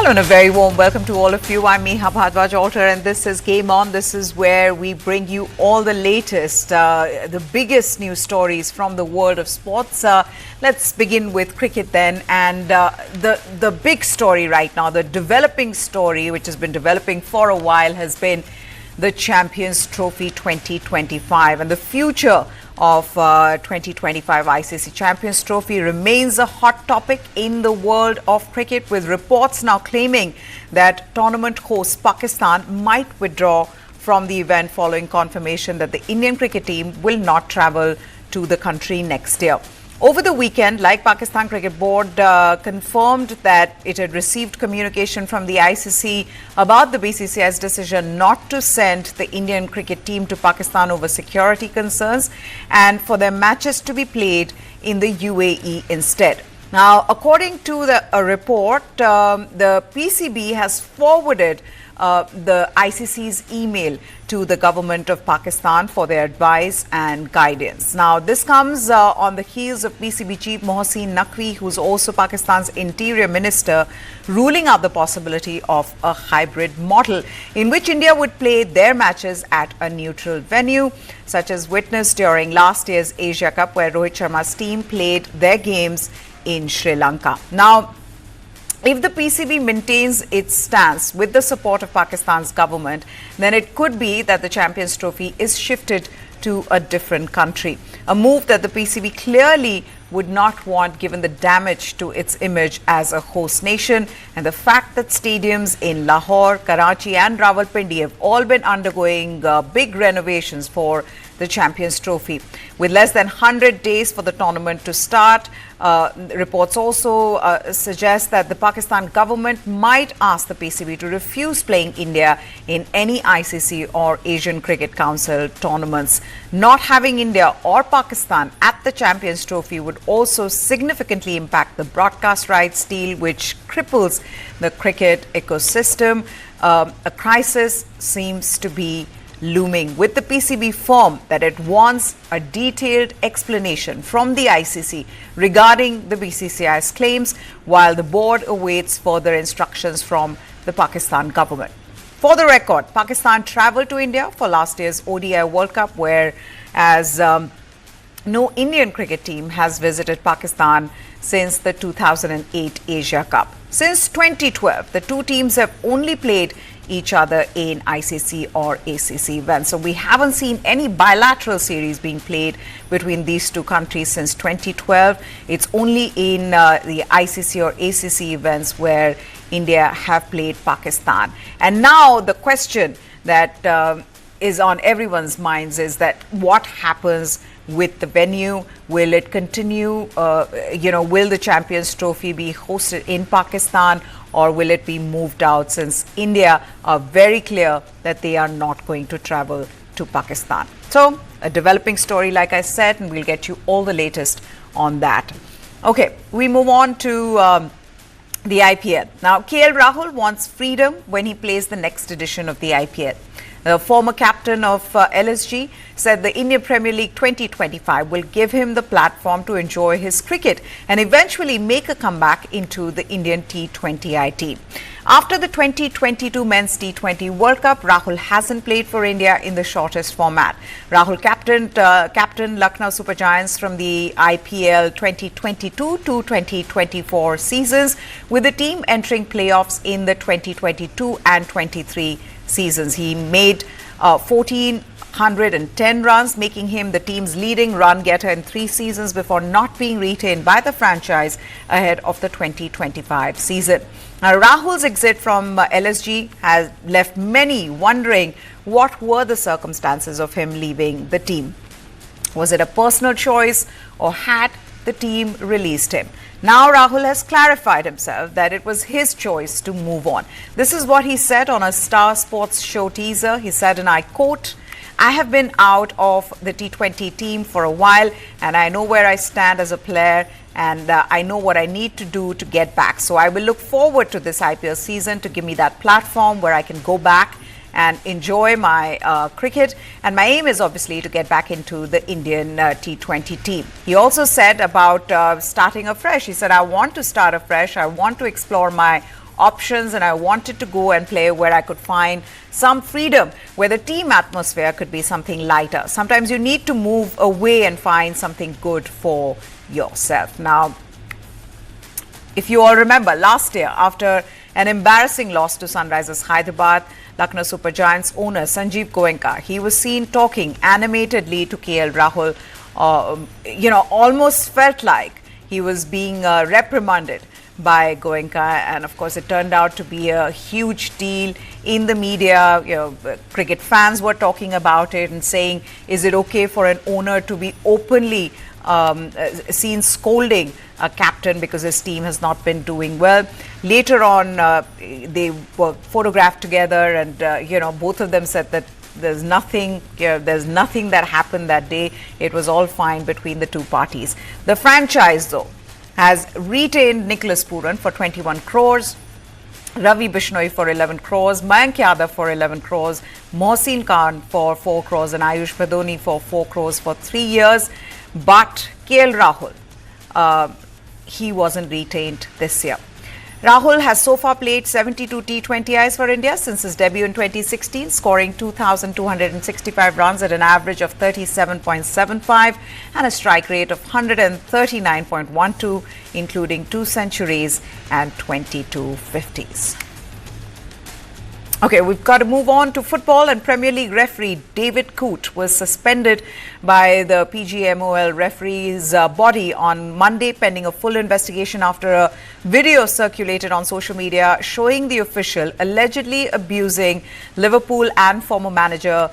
Hello and a very warm welcome to all of you. I'm Meha Bhardwaj-Alter and this is Game On. This is where we bring you all the latest, the biggest news stories from the world of sports. Let's begin with cricket then, and the big story right now, the developing story which has been developing for a while, has been the Champions Trophy 2025, and the future of 2025 ICC Champions Trophy remains a hot topic in the world of cricket, with reports now claiming that tournament host Pakistan might withdraw from the event following confirmation that the Indian cricket team will not travel to the country next year. Over the weekend, like Pakistan Cricket Board confirmed that it had received communication from the ICC about the BCCI's decision not to send the Indian cricket team to Pakistan over security concerns and for their matches to be played in the UAE instead. Now, according to a report, the PCB has forwarded the ICC's email to the government of Pakistan for their advice and guidance. Now, this comes on the heels of PCB chief Mohsin Naqvi, who's also Pakistan's interior minister, ruling out the possibility of a hybrid model in which India would play their matches at a neutral venue, such as witnessed during last year's Asia Cup, where Rohit Sharma's team played their games in Sri Lanka. Now, if the PCB maintains its stance with the support of Pakistan's government, then it could be that the Champions Trophy is shifted to a different country, a move that the PCB clearly would not want given the damage to its image as a host nation and the fact that stadiums in Lahore, Karachi and Rawalpindi have all been undergoing big renovations for the Champions Trophy. With less than 100 days for the tournament to start, reports also suggest that the Pakistan government might ask the PCB to refuse playing India in any ICC or Asian Cricket Council tournaments. Not having India or Pakistan at the Champions Trophy would also significantly impact the broadcast rights deal, which cripples the cricket ecosystem. A crisis seems to be looming, with the PCB firm that it wants a detailed explanation from the ICC regarding the BCCI's claims, while the board awaits further instructions from the Pakistan government. For the record, Pakistan travelled to India for last year's ODI World Cup, whereas no Indian cricket team has visited Pakistan since the 2008 Asia Cup. Since 2012, the two teams have only played each other in ICC or ACC events. So we haven't seen any bilateral series being played between these two countries since 2012. It's only in the ICC or ACC events where India have played Pakistan. And now the question that is on everyone's minds is that what happens with the venue? Will it continue? Will the Champions Trophy be hosted in Pakistan, or will it be moved out, since India are very clear that they are not going to travel to Pakistan? So, a developing story, like I said, and we'll get you all the latest on that. Okay, we move on to the IPL. Now, KL Rahul wants freedom when he plays the next edition of the IPL. The former captain of LSG said the Indian Premier League 2025 will give him the platform to enjoy his cricket and eventually make a comeback into the Indian T20I team. After the 2022 Men's T20 World Cup, Rahul hasn't played for India in the shortest format. Rahul captained Lucknow Super Giants from the IPL 2022 to 2024 seasons, with the team entering playoffs in the 2022 and 23 seasons. He made 1,410 runs, making him the team's leading run getter in 3 seasons before not being retained by the franchise ahead of the 2025 season. Now, Rahul's exit from LSG has left many wondering what were the circumstances of him leaving the team. Was it a personal choice, or had the team released him? Now Rahul has clarified himself that it was his choice to move on. This is what he said on a Star Sports show teaser. He said, and I quote, "I have been out of the T20 team for a while, and I know where I stand as a player, and I know what I need to do to get back. So I will look forward to this IPL season to give me that platform where I can go back and enjoy my cricket. And my aim is obviously to get back into the Indian T20 team. He also said about starting afresh. He said, I want to start afresh. I want to explore my options, and I wanted to go and play where I could find some freedom, where the team atmosphere could be something lighter. Sometimes you need to move away and find something good for yourself. Now, if you all remember, last year, after an embarrassing loss to Sunrisers Hyderabad, Lucknow Super Giants owner Sanjeev Goenka, he was seen talking animatedly to KL Rahul. Almost felt like he was being reprimanded by Goenka, and of course it turned out to be a huge deal in the media. Cricket fans were talking about it and saying, is it okay for an owner to be openly seen scolding a captain because his team has not been doing well? Later on, they were photographed together, and both of them said that there's nothing that happened that day. It was all fine between the two parties. The franchise, though, has retained Nicholas Pooran for 21 crores, Ravi Bishnoi for 11 crores, Mayank Yadav for 11 crores, Mohsin Khan for 4 crores, and Ayush Badoni for 4 crores for 3 years. But KL Rahul, he wasn't retained this year. Rahul has so far played 72 T20Is for India since his debut in 2016, scoring 2,265 runs at an average of 37.75 and a strike rate of 139.12, including 2 centuries and 22 50s. Okay, we've got to move on to football, and Premier League referee David Coote was suspended by the PGMOL referees body on Monday pending a full investigation after a video circulated on social media showing the official allegedly abusing Liverpool and former manager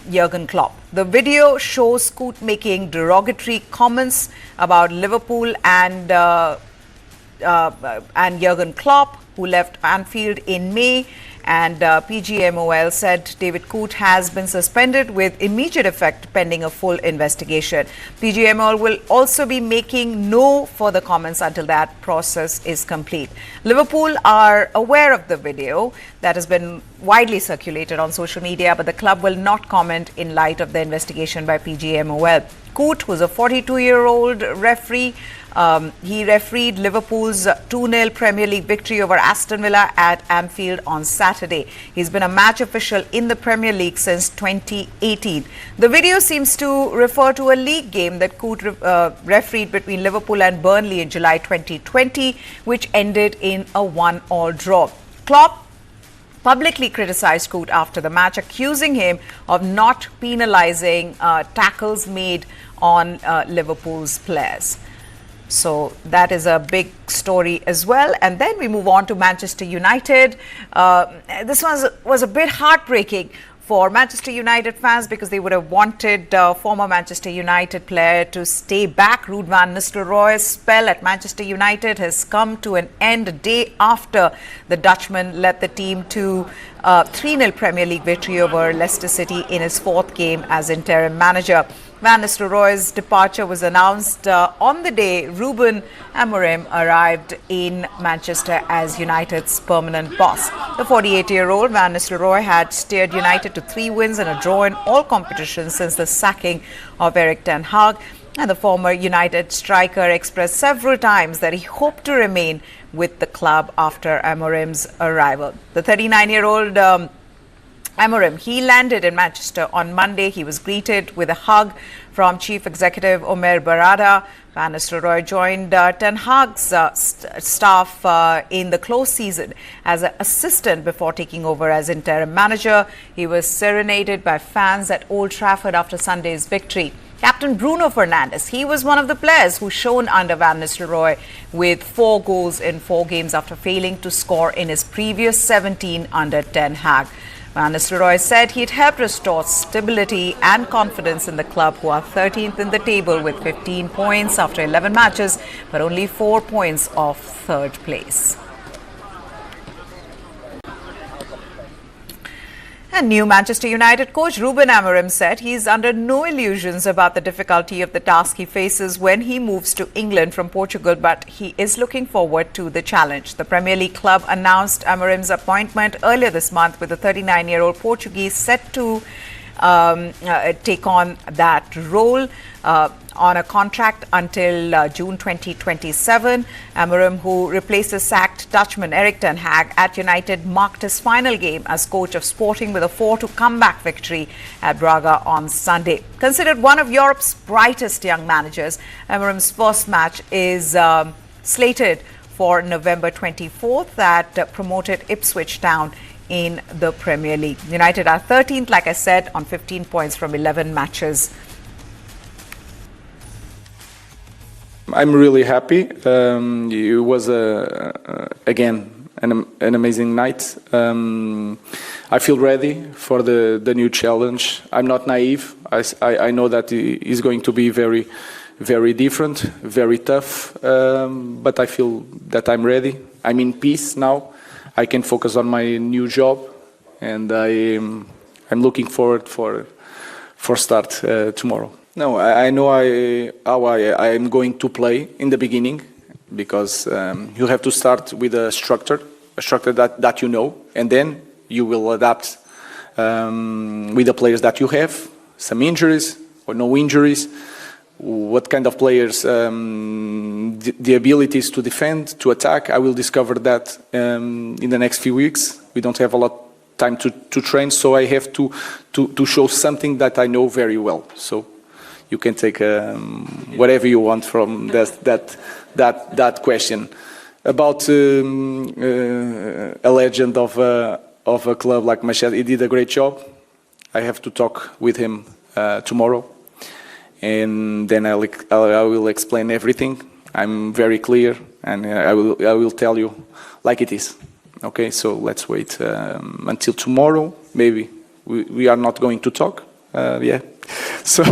Jurgen Klopp. The video shows Coote making derogatory comments about Liverpool and Jurgen Klopp, who left Anfield in May. And PGMOL said David Coote has been suspended with immediate effect pending a full investigation. PGMOL will also be making no further comments until that process is complete. Liverpool are aware of the video that has been widely circulated on social media, but the club will not comment in light of the investigation by PGMOL. Coote was a 42-year-old referee. He refereed Liverpool's 2-0 Premier League victory over Aston Villa at Anfield on Saturday. He's been a match official in the Premier League since 2018. The video seems to refer to a league game that Coote refereed between Liverpool and Burnley in July 2020, which ended in a 1-1 draw. Klopp publicly criticized Coote after the match, accusing him of not penalizing tackles made on Liverpool's players. So that is a big story as well. And then we move on to Manchester United. This was a bit heartbreaking for Manchester United fans because they would have wanted former Manchester United player to stay back. Ruud van Nistelrooy's spell at Manchester United has come to an end a day after the Dutchman led the team to 3-0 Premier League victory over Leicester City in his 4th game as interim manager. Van Nistelrooy's departure was announced on the day Ruben Amorim arrived in Manchester as United's permanent boss. The 48-year-old Van Nistelrooy had steered United to 3 wins and a draw in all competitions since the sacking of Erik ten Hag. And the former United striker expressed several times that he hoped to remain with the club after Amorim's arrival. The 39-year-old Amorim, he landed in Manchester on Monday. He was greeted with a hug from Chief Executive Omer Barada. Van Nistelrooy joined Ten Hag's staff in the close season as an assistant before taking over as interim manager. He was serenaded by fans at Old Trafford after Sunday's victory. Captain Bruno Fernandes, he was one of the players who shone under Van Nistelrooy with 4 goals in 4 games after failing to score in his previous 17 under Ten Hag. Van Nistelrooy said he'd help restore stability and confidence in the club, who are 13th in the table with 15 points after 11 matches, but only 4 points off 3rd place. And new Manchester United coach Ruben Amorim said he's under no illusions about the difficulty of the task he faces when he moves to England from Portugal, but he is looking forward to the challenge. The Premier League club announced Amorim's appointment earlier this month, with the 39-year-old Portuguese set to take on that role on a contract until June 2027. Amorim, who replaces sacked Dutchman Erik ten Hag at United, marked his final game as coach of Sporting with a 4-2 comeback victory at Braga on Sunday. Considered one of Europe's brightest young managers, Amorim's first match is slated for November 24th at promoted Ipswich Town in the Premier League. United are 13th, like I said, on 15 points from 11 matches. I'm really happy. It was again an amazing night. I feel ready for the new challenge. I'm not naive. I know that it's going to be very, very different, very tough. But I feel that I'm ready. I'm in peace now. I can focus on my new job, and I'm looking forward for start tomorrow. No, I know how I am going to play in the beginning, because you have to start with a structure that you know, and then you will adapt with the players that you have, some injuries or no injuries, what kind of players, the abilities to defend, to attack. I will discover that in the next few weeks. We don't have a lot of time to train, so I have to show something that I know very well. So you can take whatever you want from that question. About a legend of a club like Manchester, he did a great job. I have to talk with him tomorrow, and then I will explain everything. I'm very clear, and I will tell you like it is. Okay, so let's wait until tomorrow. Maybe we are not going to talk. Yeah. So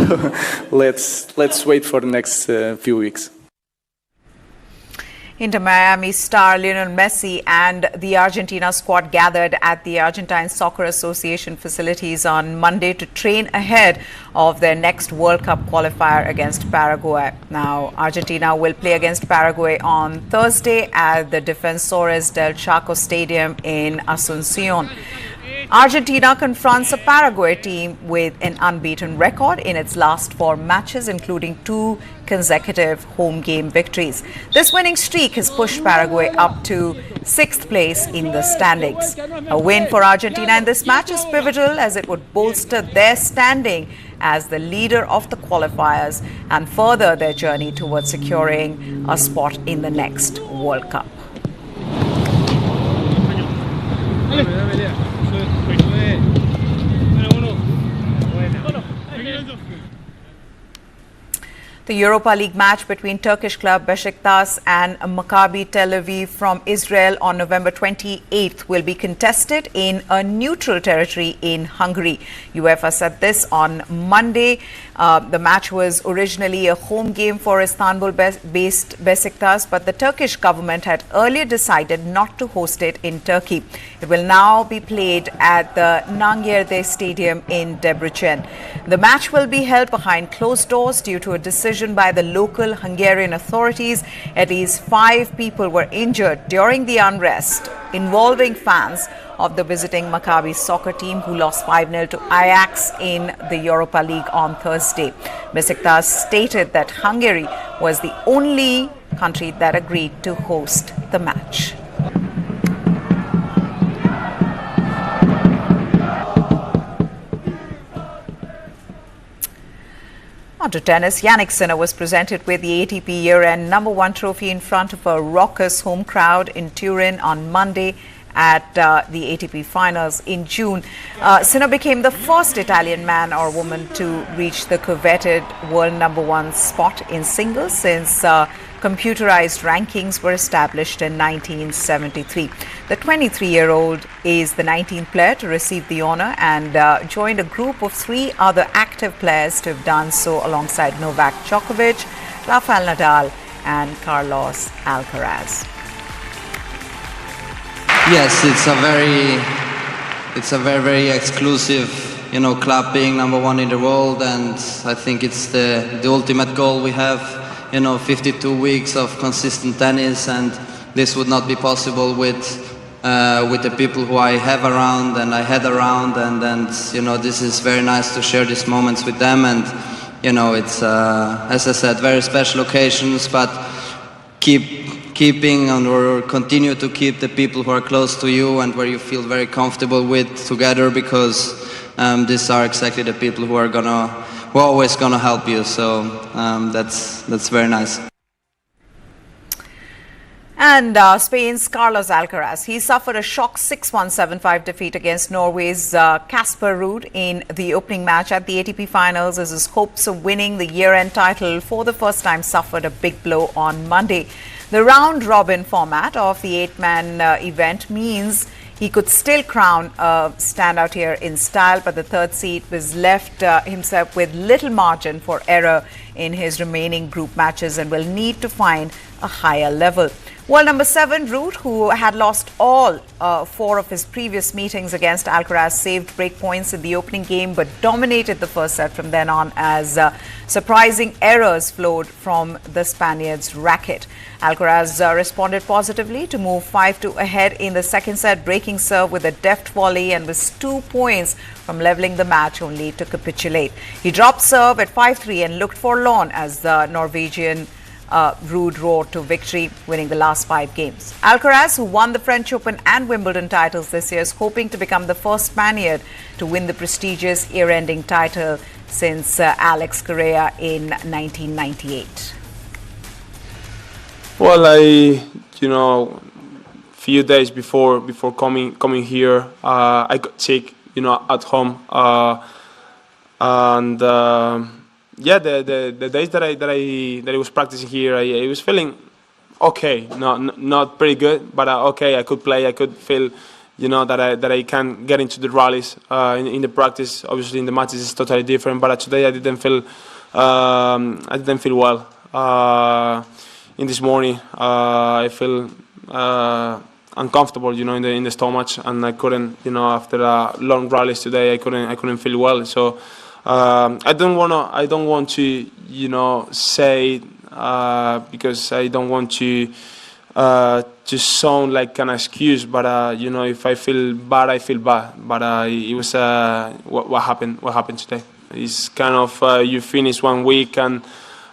let's wait for the next few weeks. Inter Miami star Lionel Messi and the Argentina squad gathered at the Argentine Soccer Association facilities on Monday to train ahead of their next World Cup qualifier against Paraguay. Now, Argentina will play against Paraguay on Thursday at the Defensores del Chaco Stadium in Asunción. Argentina confronts a Paraguay team with an unbeaten record in its last 4 matches, including 2 consecutive home game victories. This winning streak has pushed Paraguay up to 6th place in the standings. A win for Argentina in this match is pivotal, as it would bolster their standing as the leader of the qualifiers and further their journey towards securing a spot in the next World Cup. The Europa League match between Turkish club Besiktas and Maccabi Tel Aviv from Israel on November 28th will be contested in a neutral territory in Hungary. UEFA said this on Monday. The match was originally a home game for Istanbul-based Besiktas, but the Turkish government had earlier decided not to host it in Turkey. It will now be played at the Nangyerde Stadium in Debrecen. The match will be held behind closed doors due to a decision by the local Hungarian authorities. At least 5 people were injured during the unrest involving fans of the visiting Maccabi soccer team, who lost 5-0 to Ajax in the Europa League on Thursday. Besiktas stated that Hungary was the only country that agreed to host the match. On to tennis. Jannik Sinner was presented with the ATP year-end #1 trophy in front of a raucous home crowd in Turin on Monday at the ATP Finals in June. Sinner became the first Italian man or woman to reach the coveted world #1 spot in singles since computerized rankings were established in 1973. The 23-year-old is the 19th player to receive the honor and joined a group of 3 other active players to have done so alongside Novak Djokovic, Rafael Nadal and Carlos Alcaraz. Yes, it's a very exclusive, club being #1 in the world, and I think it's the ultimate goal we have. 52 weeks of consistent tennis, and this would not be possible with with the people who I have around and I had around, and you know, this is very nice to share these moments with them. And you know, it's as I said, very special occasions, but keeping or continue to keep the people who are close to you and where you feel very comfortable with together, because these are exactly the people who are always gonna help you. So that's very nice. And Spain's Carlos Alcaraz, he suffered a shock 6-1, 7-5 defeat against Norway's Casper Ruud in the opening match at the ATP Finals, as his hopes of winning the year-end title for the first time suffered a big blow on Monday. The round-robin format of the eight-man event means he could still crown a standout here in style, but the third seed was left himself with little margin for error in his remaining group matches and will need to find a higher level. World number 7, Ruud, who had lost all 4 of his previous meetings against Alcaraz, saved break points in the opening game but dominated the first set from then on as surprising errors flowed from the Spaniard's racket. Alcaraz responded positively to move 5-2 ahead in the second set, breaking serve with a deft volley and was 2 points from leveling the match only to capitulate. He dropped serve at 5-3 and looked forlorn as the Norwegian Ruud roared to victory, winning the last 5 games. Alcaraz, who won the French Open and Wimbledon titles this year, is hoping to become the first Spaniard to win the prestigious year-ending title since Alex Correa in 1998. Well, you know, few days before coming here, I got sick, you know, at home, and yeah, the days that I was practicing here, I was feeling okay, not pretty good, but okay. I could play, I could feel, you know, that I can get into the rallies. In the practice, obviously in the matches it's totally different. But today I didn't feel well. In this morning, I feel uncomfortable, you know, in the stomach, and I couldn't, you know, after long rallies today, I couldn't feel well. So I don't want to, you know, say because I don't want to sound like an excuse. But you know, if I feel bad, I feel bad. But it was what happened today. It's kind of you finish 1 week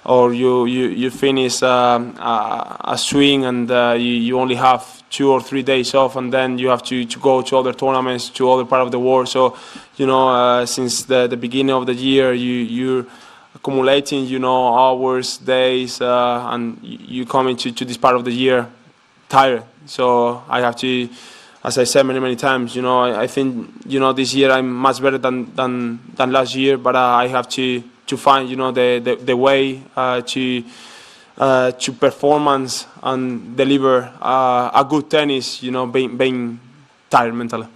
or you finish a swing and you only have 2 or 3 days off, and then you have to go to other tournaments, to other part of the world. So, you know, since the beginning of the year, you're accumulating, you know, hours, days, and you come into this part of the year tired. So I have to, as I said many times, you know, I think, you know, this year I'm much better than last year, but I have to find, you know, the way to performance and deliver a good tennis, you know, being tired mentally.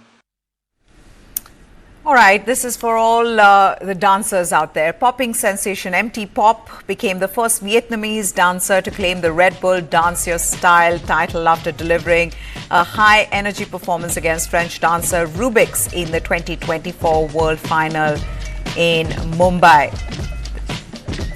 All right, this is for all the dancers out there. Popping sensation MT Pop became the first Vietnamese dancer to claim the Red Bull Dance Your Style title after delivering a high-energy performance against French dancer Rubix in the 2024 World Final in Mumbai.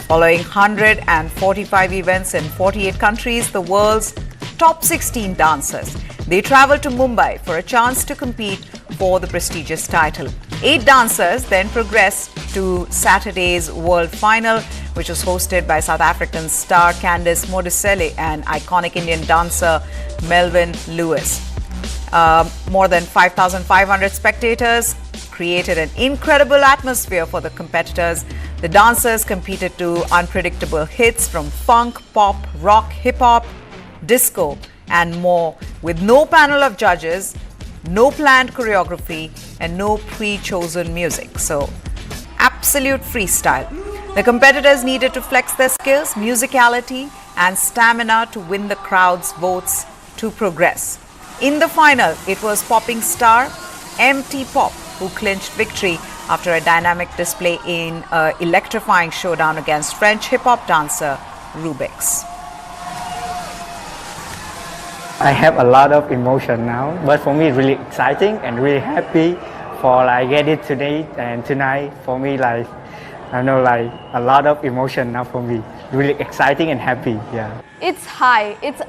Following 145 events in 48 countries, the world's top 16 dancers, they traveled to Mumbai for a chance to compete for the prestigious title. 8 dancers then progressed to Saturday's World Final, which was hosted by South African star Candice Modiselle and iconic Indian dancer Melvin Lewis. More than 5,500 spectators created an incredible atmosphere for the competitors. The dancers competed to unpredictable hits from funk, pop, rock, hip-hop, disco and more, with no panel of judges, no planned choreography and no pre-chosen music. So, absolute freestyle. The competitors needed to flex their skills, musicality and stamina to win the crowd's votes to progress. In the final, it was popping star MT Pop who clinched victory after a dynamic display in an electrifying showdown against French hip-hop dancer Rubix. I have a lot of emotion now, but for me really exciting and really happy for like get it today and tonight. For me, like I know, like a lot of emotion now for me. Really exciting and happy. Yeah. It's high. It's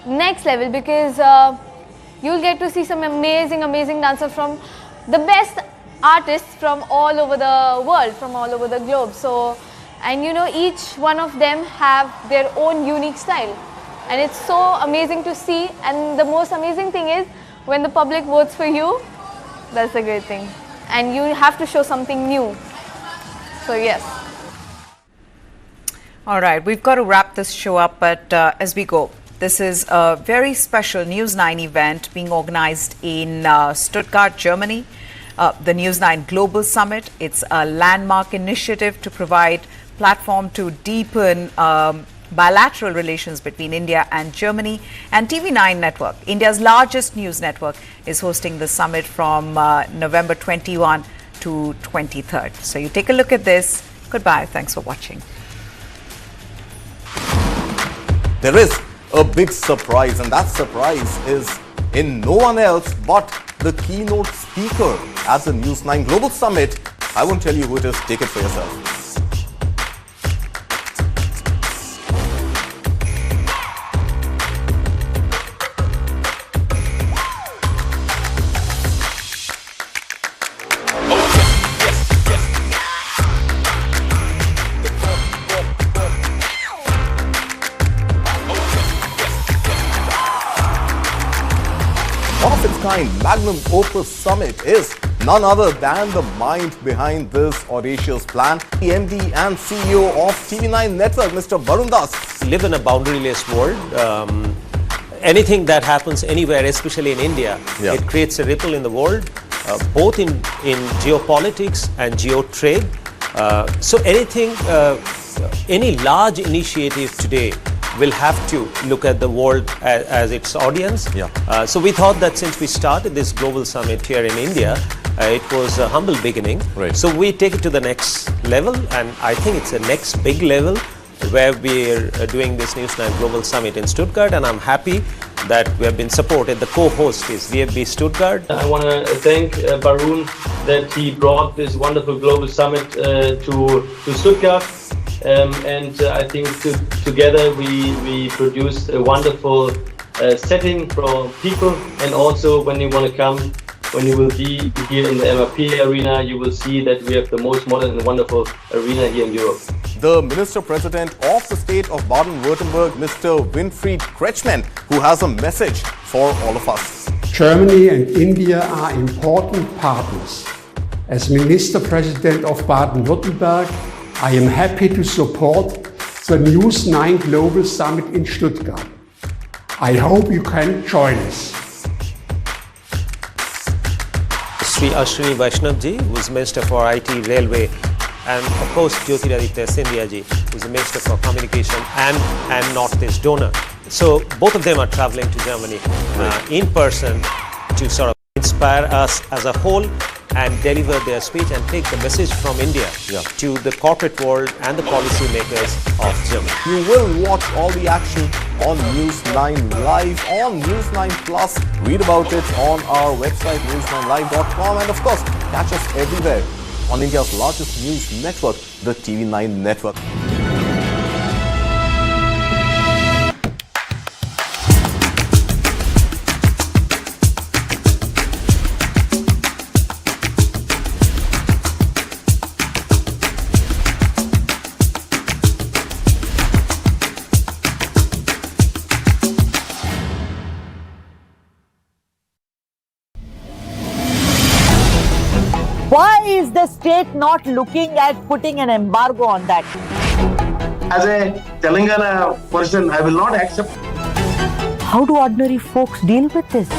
next level because you'll get to see some amazing dancers from the best artists from all over the world, from all over the globe. So, and you know, each one of them have their own unique style, and it's so amazing to see. And the most amazing thing is when the public votes for you, that's a great thing, and you have to show something new. So yes. All right, we've got to wrap this show up, but as we go, this is a very special News9 event being organized in Stuttgart, Germany. The News9 Global Summit. It's a landmark initiative to provide platform to deepen bilateral relations between India and Germany. And TV9 Network, India's largest news network, is hosting the summit from November 21 to 23rd. So you take a look at this. Goodbye. Thanks for watching. There is a big surprise, and that surprise is in no one else but the keynote speaker at the News9 Global Summit. I won't tell you who it is. Take it for yourself. Magnum Opus Summit is none other than the mind behind this audacious plan. The MD and CEO of TV9 Network, Mr. Varun Das. We live in a boundaryless world. Anything that happens anywhere, especially in India, it creates a ripple in the world, both in geopolitics and geotrade. So anything, any large initiative today will have to look at the world as its audience. So we thought that since we started this global summit here in India, it was a humble beginning. So we take it to the next level, and I think it's the next big level where we're doing this News9 Global Summit in Stuttgart, and I'm happy that we have been supported. The co-host is VFB Stuttgart. I want to thank Varun that he brought this wonderful global summit to Stuttgart. And I think together we produced a wonderful setting for people, and also when you want to come, when you will be here in the MRP arena, you will see that we have the most modern and wonderful arena here in Europe. The Minister President of the state of Baden-Württemberg, Mr. Winfried Kretschmann, who has a message for all of us. Germany and India are important partners. As Minister President of Baden-Württemberg, I am happy to support the News9 Global Summit in Stuttgart. I hope you can join us. Sri Ashwini Vaishnav ji, who is Minister for IT, Railway, and of course Jyotiraditya Scindia ji, who is the Minister for Communication and Northeast donor. So both of them are traveling to Germany in person to sort of inspire us as a whole and deliver their speech and take the message from India to the corporate world and the policy makers of Germany. You will watch all the action on News9 Live, on News9 Plus. Read about it on our website, news9live.com, and of course, catch us everywhere on India's largest news network, the TV9 Network. Why is the state not looking at putting an embargo on that? As a Telangana person, I will not accept. How do ordinary folks deal with this?